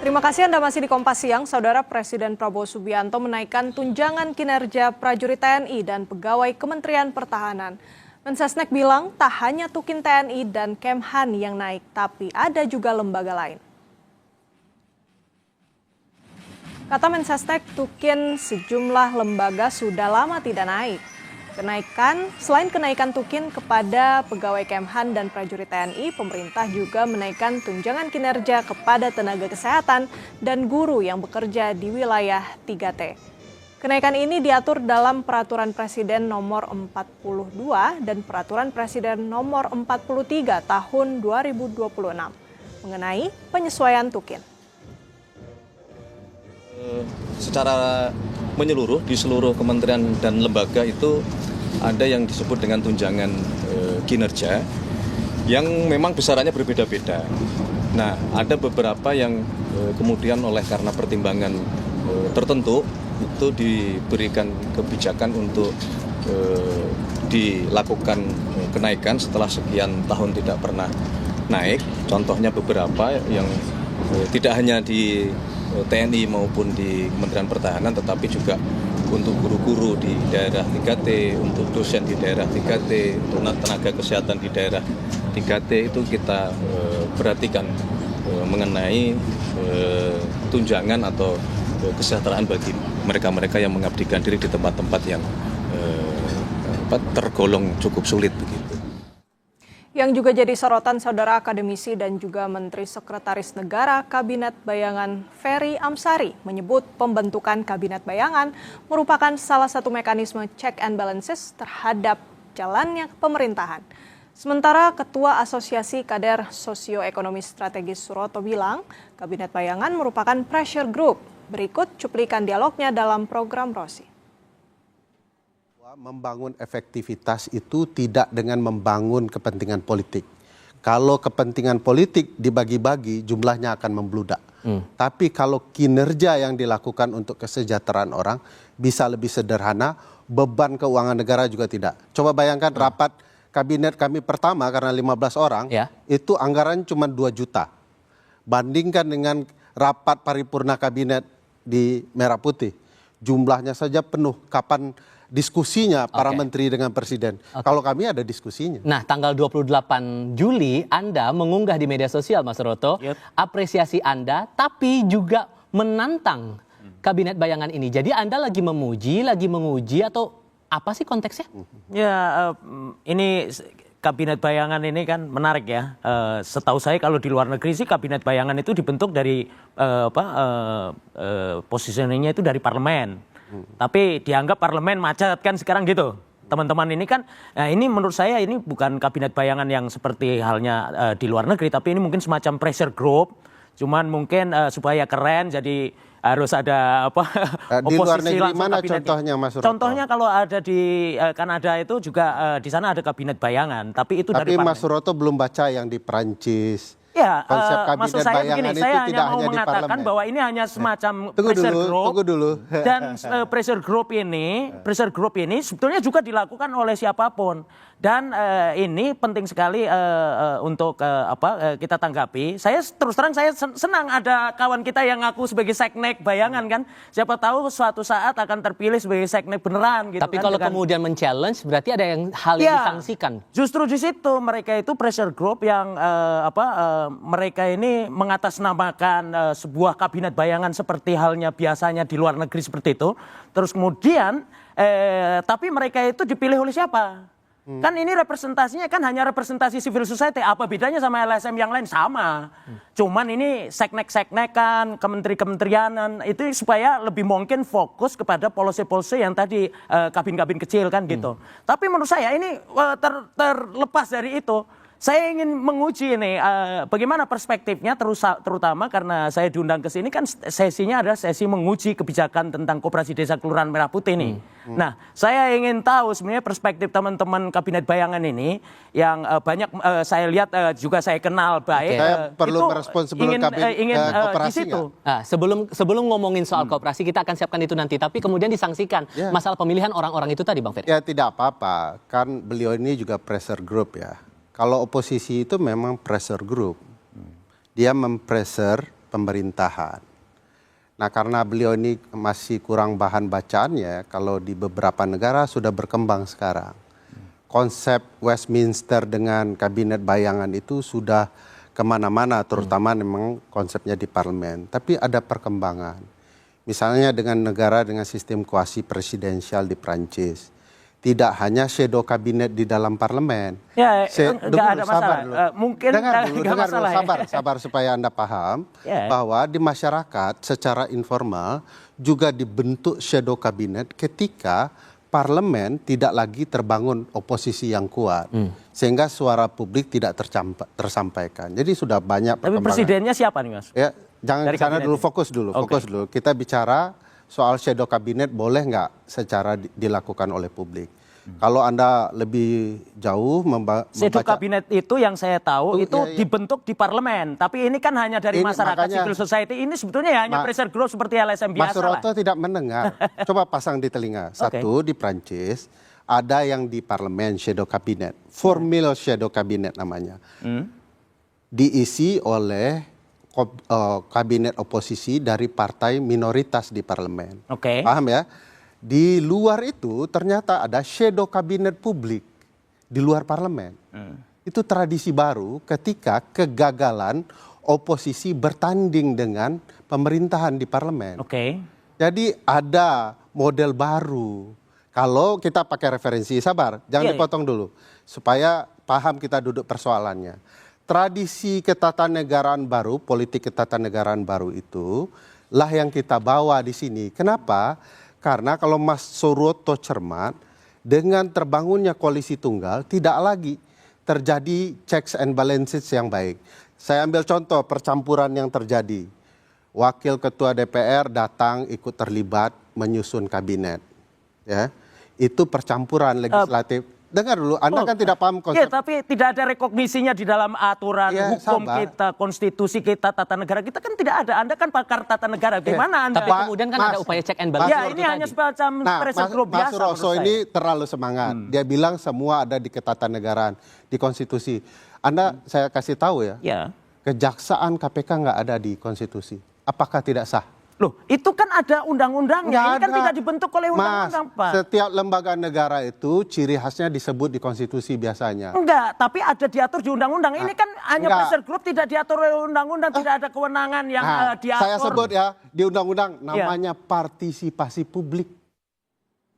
Terima kasih Anda masih di Kompas Siang. Saudara, Presiden Prabowo Subianto menaikkan tunjangan kinerja prajurit TNI dan pegawai Kementerian Pertahanan. Mensesnek bilang tak hanya Tukin TNI dan Kemhan yang naik, tapi ada juga lembaga lain. Kata Mensesnek, Tukin sejumlah lembaga sudah lama tidak naik. Selain kenaikan Tukin kepada pegawai Kemhan dan prajurit TNI, pemerintah juga menaikkan tunjangan kinerja kepada tenaga kesehatan dan guru yang bekerja di wilayah 3T. Kenaikan ini diatur dalam Peraturan Presiden Nomor 42 dan Peraturan Presiden Nomor 43 Tahun 2026 mengenai penyesuaian Tukin. Secara menyeluruh di seluruh kementerian dan lembaga itu ada yang disebut dengan tunjangan kinerja yang memang besarannya berbeda-beda. Nah, ada beberapa yang kemudian karena pertimbangan tertentu itu diberikan kebijakan untuk dilakukan kenaikan setelah sekian tahun tidak pernah naik. Contohnya beberapa yang tidak hanya di TNI maupun di Kementerian Pertahanan, tetapi juga untuk guru-guru di daerah 3T, untuk dosen di daerah 3T, untuk tenaga kesehatan di daerah 3T itu kita perhatikan mengenai tunjangan atau kesejahteraan bagi mereka-mereka yang mengabdikan diri di tempat-tempat yang tergolong cukup sulit begitu. Yang juga jadi sorotan saudara akademisi dan juga Menteri Sekretaris Negara Kabinet Bayangan Ferry Amsari menyebut pembentukan Kabinet Bayangan merupakan salah satu mekanisme check and balances terhadap jalannya pemerintahan. Sementara Ketua Asosiasi Kader Sosioekonomi Strategis Suroto bilang Kabinet Bayangan merupakan pressure group. Berikut cuplikan dialognya dalam program Rosi. Membangun efektivitas itu tidak dengan membangun kepentingan politik. Kalau kepentingan politik dibagi-bagi, jumlahnya akan membludak. Tapi kalau kinerja yang dilakukan untuk kesejahteraan orang bisa lebih sederhana, beban keuangan negara juga tidak. Coba bayangkan rapat kabinet kami pertama karena 15 orang, itu anggaran cuma 2 juta. Bandingkan dengan rapat paripurna kabinet di Merah Putih, jumlahnya saja penuh. Kapan diskusinya para menteri dengan presiden? Kalau kami ada diskusinya. Nah, tanggal 28 Juli Anda mengunggah di media sosial, Mas Roto, apresiasi Anda, tapi juga menantang Kabinet Bayangan ini. Jadi Anda lagi memuji, lagi menguji, atau apa sih konteksnya? Ya, ini Kabinet Bayangan ini kan menarik ya. Setahu saya kalau di luar negeri sih Kabinet Bayangan itu dibentuk dari positioningnya itu dari parlemen. Tapi dianggap parlemen macet kan sekarang gitu. Teman-teman ini kan, ini menurut saya ini bukan Kabinet Bayangan yang seperti halnya di luar negeri. Tapi ini mungkin semacam pressure group. Cuman mungkin supaya keren jadi harus ada di luar negeri mana contohnya, Mas Roto? Contohnya kalau ada di Kanada itu juga di sana ada Kabinet Bayangan, tapi itu dari Mas Roto belum baca yang di Perancis. Ya, konsep maksud Kabinet saya Bayangan begini, itu saya tidak hanya mau hanya di mengatakan parlemen. bahwa ini hanya semacam Tunggu dulu. Dan pressure group ini sebetulnya juga dilakukan oleh siapapun. Dan ini penting sekali untuk kita tanggapi. Saya terus terang saya senang ada kawan kita yang ngaku sebagai seknek Bayangan kan. Siapa tahu suatu saat akan terpilih sebagai seknek beneran gitu. Tapi kan, kalau kemudian men-challenge berarti ada hal yang disangsikan. Justru di situ mereka itu pressure group yang mereka ini mengatasnamakan sebuah Kabinet Bayangan seperti halnya biasanya di luar negeri seperti itu. Terus kemudian tapi mereka itu dipilih oleh siapa? Kan ini representasinya kan hanya representasi civil society. Apa bedanya sama LSM yang lain? Sama. Cuman ini seknek-seknekan, kementerianan itu supaya lebih mungkin fokus kepada policy-policy yang tadi kabin-kabin kecil kan gitu. Tapi menurut saya ini terlepas dari itu. Saya ingin menguji ini bagaimana perspektifnya terutama karena saya diundang ke sini kan sesinya adalah sesi menguji kebijakan tentang Koperasi Desa Kelurahan Merah Putih nih. Nah, saya ingin tahu sebenarnya perspektif teman-teman Kabinet Bayangan ini yang banyak saya lihat juga saya kenal baik. Saya perlu merespon sebelum ingin koperasi di situ. Nah, sebelum ngomongin soal koperasi kita akan siapkan itu nanti. Tapi kemudian disangsikan masalah pemilihan orang-orang itu tadi, Bang Ferry. Ya tidak apa-apa, kan beliau ini juga pressure group ya. Kalau oposisi itu memang pressure group. Dia mempressure pemerintahan. Nah, karena beliau ini masih kurang bahan bacaannya, kalau di beberapa negara sudah berkembang sekarang. Konsep Westminster dengan kabinet bayangan itu sudah kemana-mana, terutama memang konsepnya di parlemen. Tapi ada perkembangan. Misalnya dengan negara dengan sistem kuasi presidensial di Prancis. Tidak hanya shadow kabinet di dalam parlemen. Ya, nggak ada masalah. Mungkin dengar nggak dulu, masalah. sabar supaya Anda paham Ya. bahwa di masyarakat secara informal juga dibentuk shadow kabinet ketika parlemen tidak lagi terbangun oposisi yang kuat. Sehingga suara publik tidak tersampaikan. Jadi sudah banyak Tapi perkembangan. presidennya siapa nih, Mas? Ya, jangan Dari ke sana kabinet dulu, ini. fokus dulu. Kita bicara soal shadow kabinet boleh nggak secara dilakukan oleh publik. Kalau Anda lebih jauh Shadow membaca kabinet itu yang saya tahu itu iya. dibentuk di parlemen. Tapi ini kan hanya dari Ini masyarakat makanya- civil society. Ini sebetulnya ya hanya pressure group seperti LSM Mas biasa lah. Roto tidak mendengar. Coba pasang di telinga. Satu, di Prancis ada yang di parlemen shadow kabinet, formal shadow kabinet namanya. Diisi oleh kabinet oposisi dari partai minoritas di parlemen. Oke. Paham ya? Di luar itu ternyata ada shadow kabinet publik di luar parlemen. Itu tradisi baru ketika kegagalan oposisi bertanding dengan pemerintahan di parlemen. Oke. Jadi ada model baru. Kalau kita pakai referensi, sabar, jangan Iya, dipotong dulu. Supaya paham kita duduk persoalannya. Tradisi ketatanegaraan baru, politik ketatanegaraan baru itu lah yang kita bawa di sini. Kenapa? Karena kalau Mas Suroto cermat, dengan terbangunnya koalisi tunggal tidak lagi terjadi checks and balances yang baik. Saya ambil contoh percampuran yang terjadi. Wakil Ketua DPR datang ikut terlibat menyusun kabinet. Ya, itu percampuran legislatif. Dengar dulu, Anda kan tidak paham Iya, konsep. tapi tidak ada rekognisinya di dalam aturan Ya, hukum sabar. kita, konstitusi kita, tata negara kita kan tidak ada. Anda kan pakar tata negara. Gimana Anda? Tapi kemudian kan ada upaya check and Mas balance. Ya, seperti ini hanya tadi. semacam pressure group Mas biasa Roso menurut ini saya. terlalu semangat. Dia bilang semua ada di ketatanegaraan, di konstitusi. Anda, saya kasih tahu ya, Ya. kejaksaan KPK nggak ada di konstitusi. Apakah tidak sah? Loh, itu kan ada undang-undangnya. Nggak Ini kan ada. tidak dibentuk oleh undang-undang, Mas, Pak. setiap lembaga negara itu ciri khasnya disebut di konstitusi biasanya. Enggak, tapi ada diatur di undang-undang. Ini kan hanya enggak. pressure group, tidak diatur oleh undang-undang, tidak ada kewenangan yang Nah, diatur. saya sebut ya, di undang-undang namanya partisipasi publik.